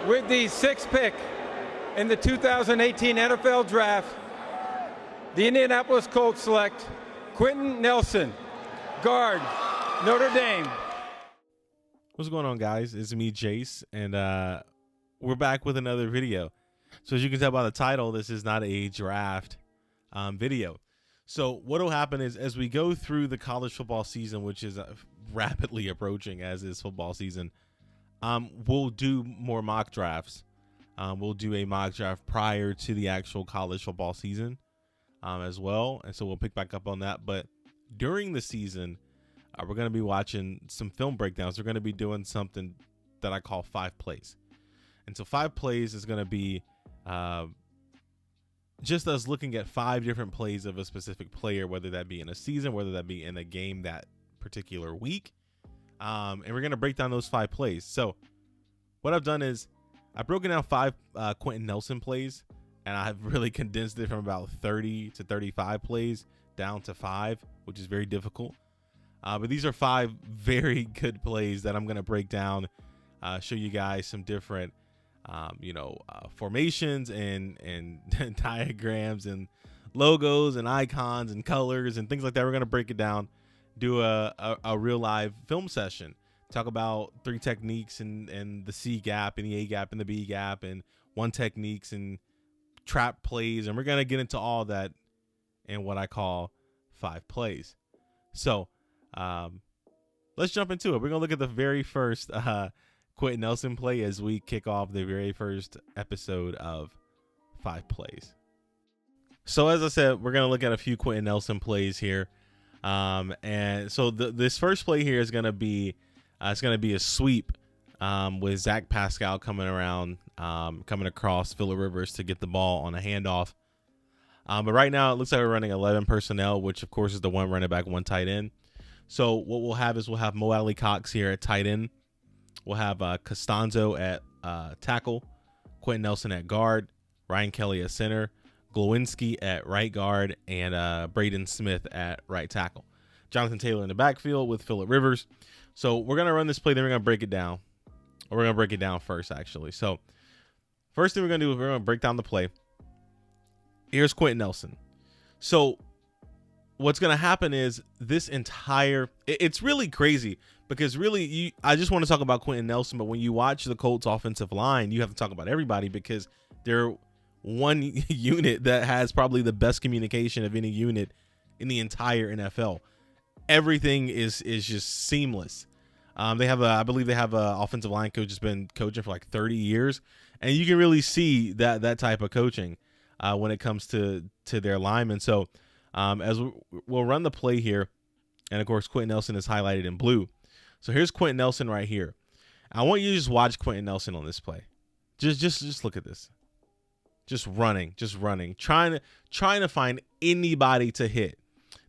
With the sixth pick in the 2018 NFL Draft, the Indianapolis Colts select Quenton Nelson, guard, Notre Dame. What's going on, guys? It's me, Jace, and we're back with another video. So as you can tell by the title, this is not a draft video. So what will happen is, as we go through the college football season, which is rapidly approaching, as is football season, we'll do more mock drafts. We'll do a mock draft prior to the actual college football season as well. And so we'll pick back up on that. But during the season, we're going to be watching some film breakdowns. We're going to be doing something that I call 5 plays. And so 5 plays is going to be just us looking at 5 different plays of a specific player, whether that be in a season, whether that be in a game that particular week. And we're going to break down those 5 plays. So what I've done is I've broken down 5 Quenton Nelson plays, and I've really condensed it from about 30 to 35 plays down to 5, which is very difficult. But these are 5 very good plays that I'm going to break down, show you guys some different formations and diagrams and logos and icons and colors and things like that. We're going to break it down, do a real live film session, talk about 3 techniques and the C gap and the A gap and the B gap and 1 techniques and trap plays. And we're going to get into all that in what I call 5 plays. So let's jump into it. We're going to look at the very first Quenton Nelson play as we kick off the very first episode of 5 plays. So as I said, we're going to look at a few Quenton Nelson plays here. And so this first play here is going to be a sweep with Zach Pascal coming around, coming across Phillip Rivers to get the ball on a handoff. But right now it looks like we're running 11 personnel, which of course is the 1 running back, 1 tight end. So what we'll have is we'll have Mo Alley Cox here at tight end. We'll have Costanzo at tackle, Quenton Nelson at guard, Ryan Kelly at center, Glowinski at right guard, and Braden Smith at right tackle. Jonathan Taylor in the backfield with Phillip Rivers. So we're going to run this play, then we're going to break it down. Or we're going to break it down first, actually. So first thing we're going to do is we're going to break down the play. Here's Quenton Nelson. So what's going to happen is this entire – it's really crazy because really I just want to talk about Quenton Nelson, but when you watch the Colts offensive line, you have to talk about everybody because they're one unit that has probably the best communication of any unit in the entire NFL. Everything is just seamless. I believe they have a offensive line coach that's been coaching for like 30 years, and you can really see that type of coaching when it comes to their linemen. So as we'll run the play here, and of course Quenton Nelson is highlighted in blue. So here's Quenton Nelson right here. I want you to just watch Quenton Nelson on this play. Just look at this. Just running, trying to find anybody to hit.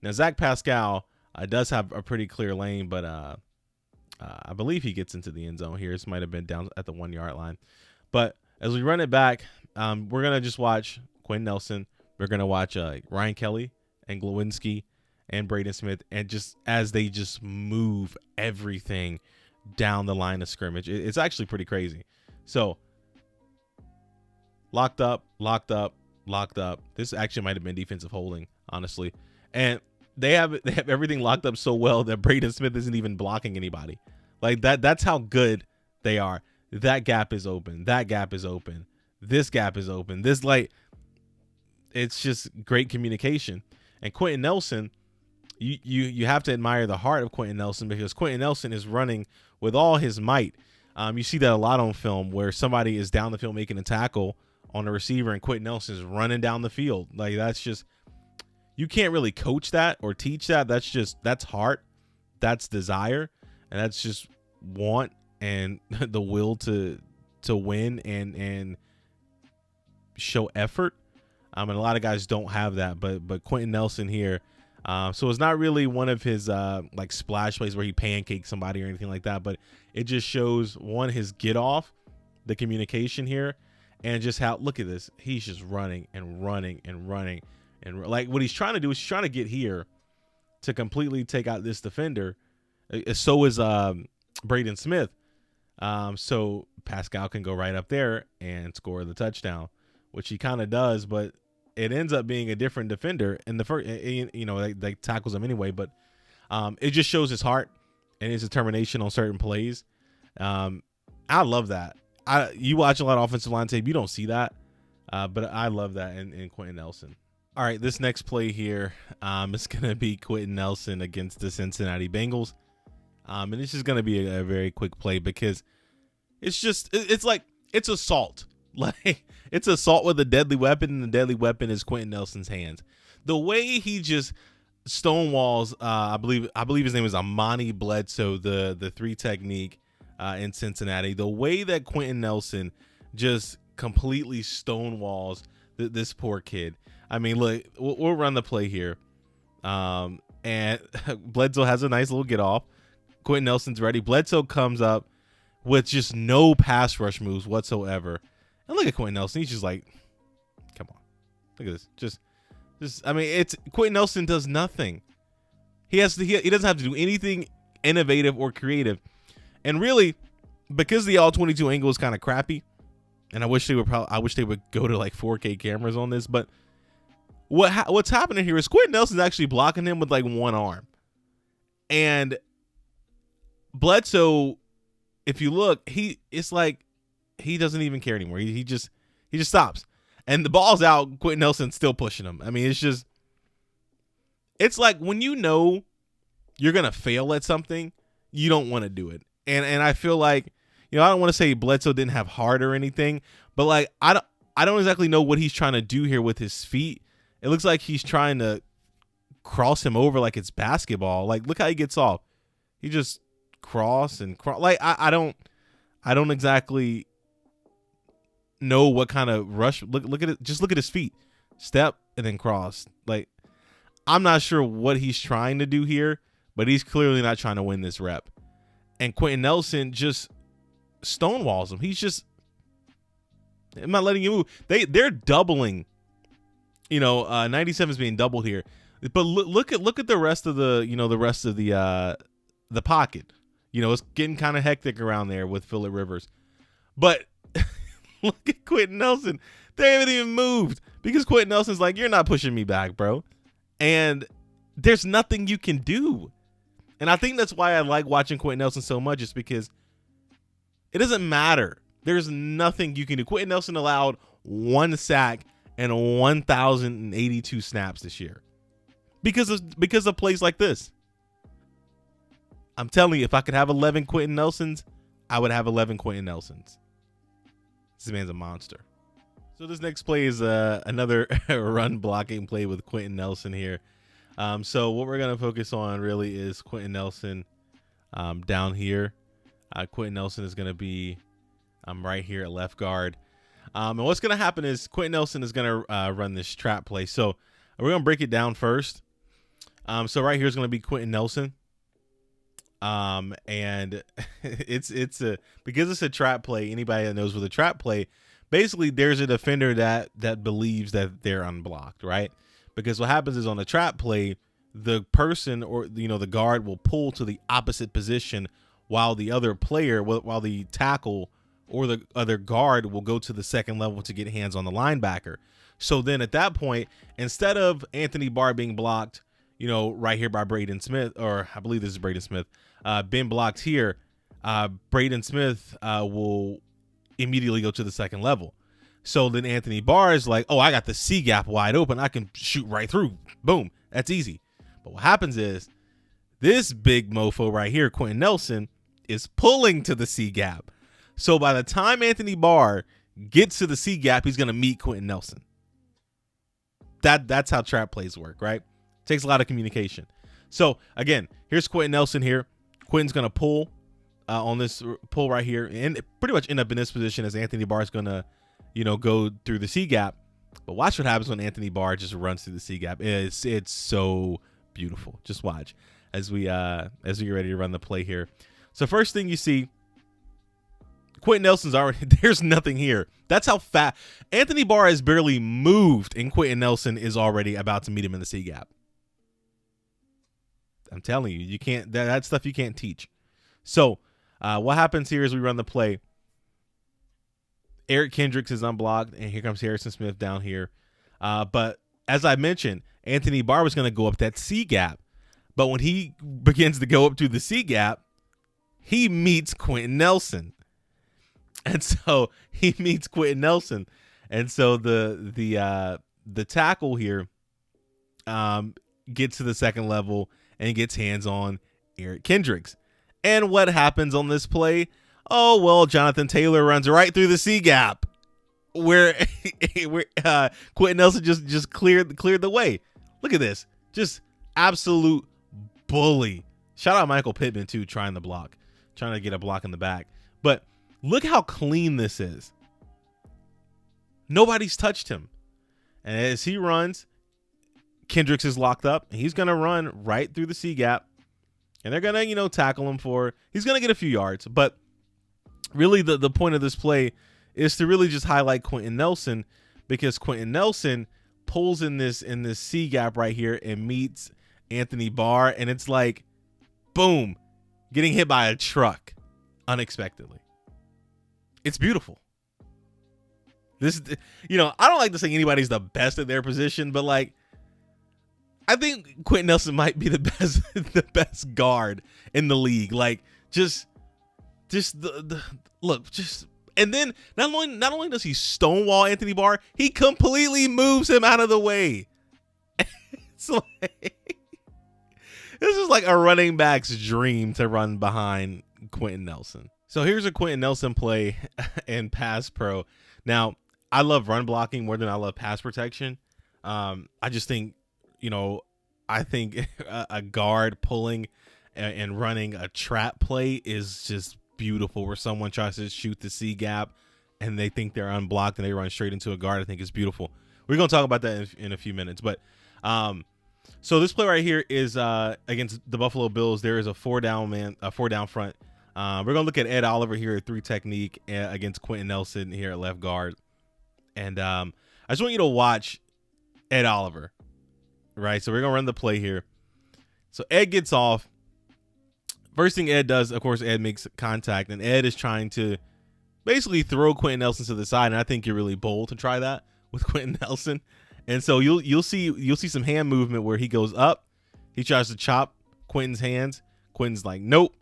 Now Zach Pascal does have a pretty clear lane, but I believe he gets into the end zone here. This might have been down at the 1 yard line. But as we run it back, we're gonna just watch Quenton Nelson. We're gonna watch Ryan Kelly and Glowinski and Braden Smith, and just as they just move everything down the line of scrimmage, it's actually pretty crazy. So locked up. This actually might have been defensive holding, honestly, and they have everything locked up so well that Braden Smith isn't even blocking anybody. Like that's how good they are. That gap is open. That gap is open. This gap is open. It's just great communication. And Quenton Nelson, you have to admire the heart of Quenton Nelson because Quenton Nelson is running with all his might. You see that a lot on film where somebody is down the field making a tackle on a receiver and Quenton Nelson is running down the field. Like that's just, you can't really coach that or teach that. That's heart, that's desire, and that's just want and the will to win and show effort. And a lot of guys don't have that, but Quenton Nelson here. So it's not really one of his like splash plays where he pancakes somebody or anything like that, but it just shows his get off, the communication here, and just how, look at this, he's just running and like what he's trying to do is he's trying to get here to completely take out this defender. So is Braden Smith. So Pascal can go right up there and score the touchdown, which he kind of does, but it ends up being a different defender in the first. They tackles him anyway, but it just shows his heart and his determination on certain plays. I love that. You watch a lot of offensive line tape, you don't see that, but I love that in Quenton Nelson. All right, this next play here is going to be Quenton Nelson against the Cincinnati Bengals. And it's just going to be a very quick play because it's assault. Like, it's assault with a deadly weapon, and the deadly weapon is Quenton Nelson's hands. The way he just stonewalls, I believe his name is Amani Bledsoe, the three technique in Cincinnati. The way that Quenton Nelson just completely stonewalls this poor kid. I mean, look, we'll run the play here. And Bledsoe has a nice little get off. Quenton Nelson's ready. Bledsoe comes up with just no pass rush moves whatsoever. And look at Quenton Nelson. He's just like, come on. Look at this. I mean, it's Quenton Nelson does nothing. He doesn't have to do anything innovative or creative. And really, because the all 22 angle is kind of crappy, and I wish they would go to like 4K cameras on this, but what's happening here is Quenton Nelson's actually blocking him with like one arm. And Bledsoe, if you look, it's like he doesn't even care anymore. He just stops. And the ball's out, Quenton Nelson's still pushing him. I mean, it's like when you know you're going to fail at something, you don't want to do it. And I feel like, I don't want to say Bledsoe didn't have heart or anything, but like I don't exactly know what he's trying to do here with his feet. It looks like he's trying to cross him over like it's basketball. Like, look how he gets off. He just cross. Like, I don't exactly know what kind of rush. Look at it. Just look at his feet. Step and then cross. Like, I'm not sure what he's trying to do here, but he's clearly not trying to win this rep. And Quenton Nelson just stonewalls him. He's just, I'm not letting you move. They're doubling. 97 is being doubled here, but look at the rest of the pocket. It's getting kind of hectic around there with Phillip Rivers, but look at Quenton Nelson. They haven't even moved because Quenton Nelson's like, you're not pushing me back, bro. And there's nothing you can do. And I think that's why I like watching Quenton Nelson so much, is because it doesn't matter. There's nothing you can do. Quenton Nelson allowed one sack and 1,082 snaps this year because of plays like this. I'm telling you, if I could have 11 Quenton Nelsons, I would have 11 Quenton Nelsons. This man's a monster. So this next play is another run blocking play with Quenton Nelson here. So what we're going to focus on really is Quenton Nelson down here. Quenton Nelson is going to be right here at left guard. And what's going to happen is Quenton Nelson is going to run this trap play. So we're going to break it down first. So right here is going to be Quenton Nelson. And because it's a trap play, anybody that knows with a trap play, basically there's a defender that believes that they're unblocked, right? Because what happens is on a trap play, the person or the guard will pull to the opposite position while the other player, while the tackle or the other guard will go to the second level to get hands on the linebacker. So then at that point, instead of Anthony Barr being blocked, right here by Braden Smith, or I believe this is Braden Smith, been blocked here, Braden Smith will immediately go to the second level. So then Anthony Barr is like, oh, I got the C gap wide open. I can shoot right through. Boom. That's easy. But what happens is this big mofo right here, Quenton Nelson, is pulling to the C gap. So by the time Anthony Barr gets to the C gap, he's going to meet Quenton Nelson. That's how trap plays work, right? Takes a lot of communication. So again, here's Quenton Nelson here. Quenton's going to pull on this pull right here and pretty much end up in this position as Anthony Barr is going to, go through the C gap. But watch what happens when Anthony Barr just runs through the C gap. It's so beautiful. Just watch as we get ready to run the play here. So first thing you see, Quenton Nelson's already, there's nothing here. That's how fast Anthony Barr has barely moved, and Quenton Nelson is already about to meet him in the C gap. I'm telling you, you can't, that stuff you can't teach. So What happens here is we run the play. Eric Kendricks is unblocked, and here comes Harrison Smith down here. But as I mentioned, Anthony Barr was going to go up that C gap. But when he begins to go up to the C gap, he meets Quenton Nelson. And so he meets Quenton Nelson. And so the tackle here gets to the second level and gets hands on Eric Kendricks. And what happens on this play? Oh, well, Jonathan Taylor runs right through the C gap where Quenton Nelson just cleared the way. Look at this. Just absolute bully. Shout out Michael Pittman, too, trying to get a block in the back. But look how clean this is. Nobody's touched him. And as he runs, Kendricks is locked up. And he's going to run right through the C gap. And they're going to, tackle him he's going to get a few yards. But really the point of this play is to really just highlight Quenton Nelson, because Quenton Nelson pulls in this C gap right here and meets Anthony Barr, and it's like, boom, getting hit by a truck unexpectedly. It's beautiful. This, I don't like to say anybody's the best at their position, but like, I think Quenton Nelson might be the best guard in the league. Like, and then not only does he stonewall Anthony Barr, he completely moves him out of the way. It's like, this is like a running back's dream to run behind Quenton Nelson. So here's a Quenton Nelson play in Pass Pro. Now, I love run blocking more than I love pass protection. I just think, I think a guard pulling and running a trap play is just beautiful, where someone tries to shoot the C gap and they think they're unblocked and they run straight into a guard. I think it's beautiful. We're going to talk about that in a few minutes. But so this play right here is against the Buffalo Bills. There is a four down front. We're going to look at Ed Oliver here at 3 technique against Quenton Nelson here at left guard. And I just want you to watch Ed Oliver, right? So we're going to run the play here. So Ed gets off. First thing Ed does, of course, Ed makes contact, and Ed is trying to basically throw Quenton Nelson to the side. And I think you're really bold to try that with Quenton Nelson. And so you'll see some hand movement where he goes up. He tries to chop Quenton's hands. Quenton's like, nope.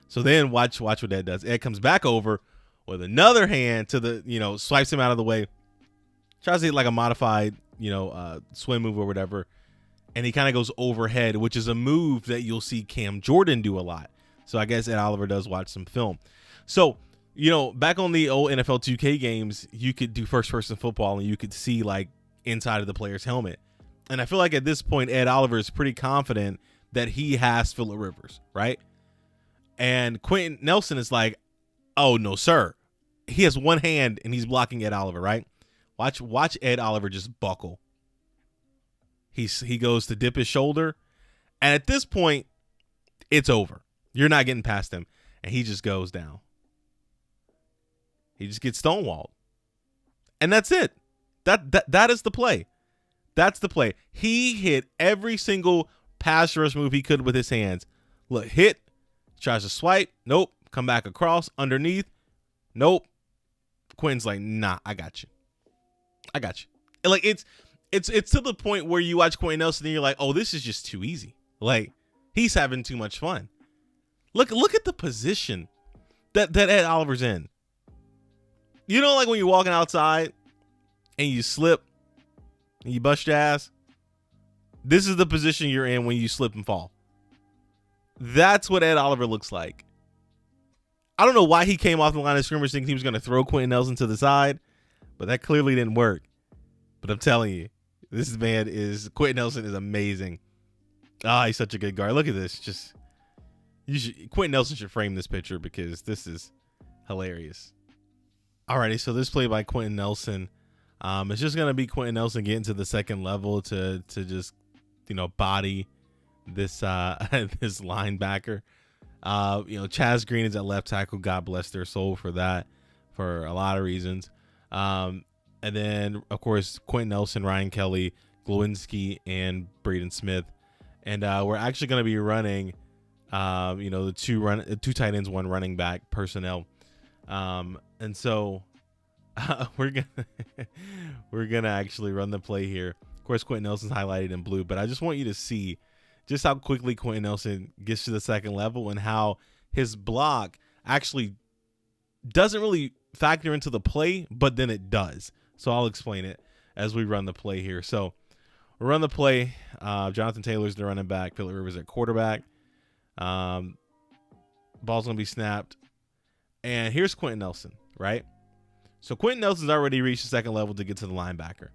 So then watch what Ed does. Ed comes back over with another hand to the, swipes him out of the way. Tries to hit like a modified, swim move or whatever. And he kind of goes overhead, which is a move that you'll see Cam Jordan do a lot. So I guess Ed Oliver does watch some film. So, back on the old NFL 2K games, you could do first-person football and you could see like inside of the player's helmet. And I feel like at this point, Ed Oliver is pretty confident that he has Phillip Rivers, right? And Quenton Nelson is like, oh, no, sir. He has one hand and he's blocking Ed Oliver, right? Watch Ed Oliver just buckle. He goes to dip his shoulder. And at this point, it's over. You're not getting past him. And he just goes down. He just gets stonewalled. And that's it. That is the play. That's the play. He hit every single pass rush move he could with his hands. Look, hit, tries to swipe. Nope. Come back across, underneath. Nope. Quinn's like, nah, I got you. And like, it's to the point where you watch Quenton Nelson and you're like, oh, this is just too easy. Like, he's having too much fun. Look at the position that Ed Oliver's in. Like when you're walking outside and you slip and you bust your ass? This is the position you're in when you slip and fall. That's what Ed Oliver looks like. I don't know why he came off the line of scrimmage thinking he was going to throw Quenton Nelson to the side, but that clearly didn't work. But I'm telling you, Quenton Nelson is amazing. He's such a good guard. Look at this. Quenton Nelson should frame this picture because this is hilarious. Alrighty, so this play by Quenton Nelson, it's just gonna be Quenton Nelson getting to the second level to just body this this linebacker. Chaz Green is at left tackle. God bless their soul for that, for a lot of reasons. And then of course Quenton Nelson, Ryan Kelly, Glowinski, and Braden Smith. And we're actually gonna be running The two tight ends, one running back personnel. And so we're gonna actually run the play here. Of course, Quenton Nelson's highlighted in blue, but I just want you to see just how quickly Quenton Nelson gets to the second level and how his block actually doesn't really factor into the play, but then it does. So I'll explain it as we run the play here. So we'll run the play. Jonathan Taylor's the running back. Phillip Rivers at quarterback. Ball's going to be snapped. And here's Quenton Nelson, right? So Quenton Nelson's already reached the second level to get to the linebacker.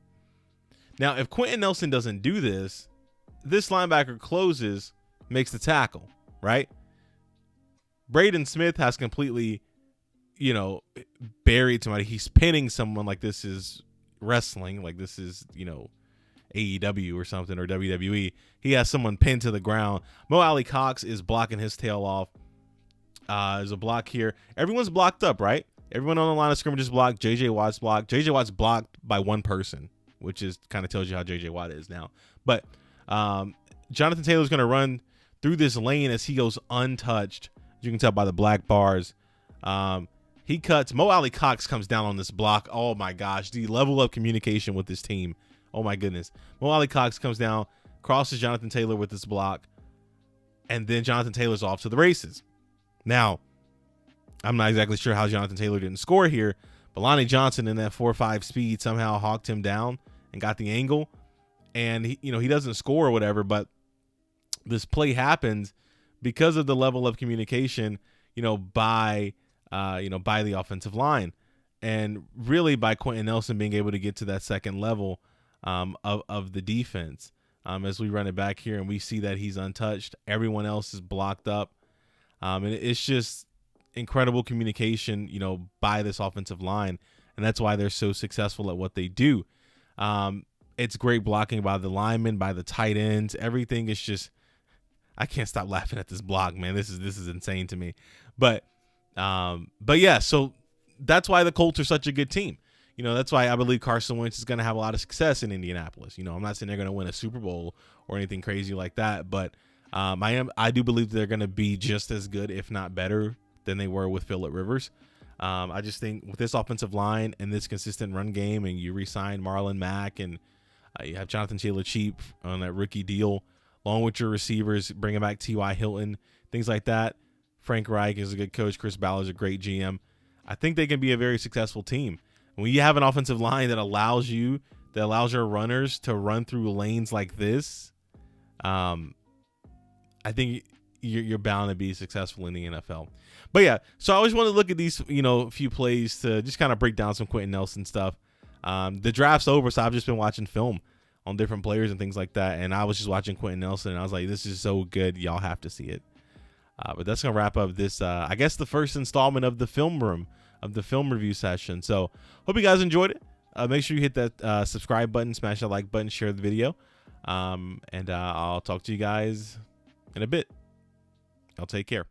Now, if Quenton Nelson doesn't do this, this linebacker closes, makes the tackle, right? Braden Smith has completely, buried somebody. He's pinning someone like this is wrestling, like this is, AEW or something, or WWE. He has someone pinned to the ground. Mo Alley Cox is blocking his tail off. There's a block here. Everyone's blocked up, right? Everyone on the line of scrimmage is blocked. JJ Watt's blocked. JJ Watt's blocked by one person, which is kind of tells you how JJ Watt is now. But Jonathan Taylor's going to run through this lane as he goes untouched. As you can tell by the black bars. He cuts. Mo Alley Cox comes down on this block. Oh, my gosh. The level of communication with this team. Oh, my goodness. Mo Alley Cox comes down, crosses Jonathan Taylor with this block, and then Jonathan Taylor's off to the races. Now, I'm not exactly sure how Jonathan Taylor didn't score here, but Lonnie Johnson in that 4.5 speed somehow hawked him down and got the angle. And he doesn't score or whatever, but this play happens because of the level of communication, by the offensive line, and really by Quenton Nelson being able to get to that second level of the defense. As we run it back here and we see that he's untouched, everyone else is blocked up, and it's just incredible communication, by this offensive line, and that's why they're so successful at what they do. It's great blocking by the linemen, by the tight ends. Everything is just, I can't stop laughing at this block, man. This is insane to me. But yeah, so that's why the Colts are such a good team. That's why I believe Carson Wentz is going to have a lot of success in Indianapolis. I'm not saying they're going to win a Super Bowl or anything crazy like that, but I do believe they're going to be just as good, if not better, than they were with Phillip Rivers. I just think with this offensive line and this consistent run game, and you re-sign Marlon Mack, and you have Jonathan Taylor cheap on that rookie deal, along with your receivers, bringing back T.Y. Hilton, things like that. Frank Reich is a good coach. Chris Ballard's a great GM. I think they can be a very successful team. When you have an offensive line that allows your runners to run through lanes like this, I think you're bound to be successful in the NFL. But yeah, so I always want to look at these, few plays to just kind of break down some Quenton Nelson stuff. The draft's over, so I've just been watching film on different players and things like that. And I was just watching Quenton Nelson, and I was like, this is so good. Y'all have to see it. But that's going to wrap up this, I guess, the first installment of the film room, of the film review session. So hope you guys enjoyed it. Make sure you hit that subscribe button, smash that like button, share the video. And I'll talk to you guys in a bit. I'll take care.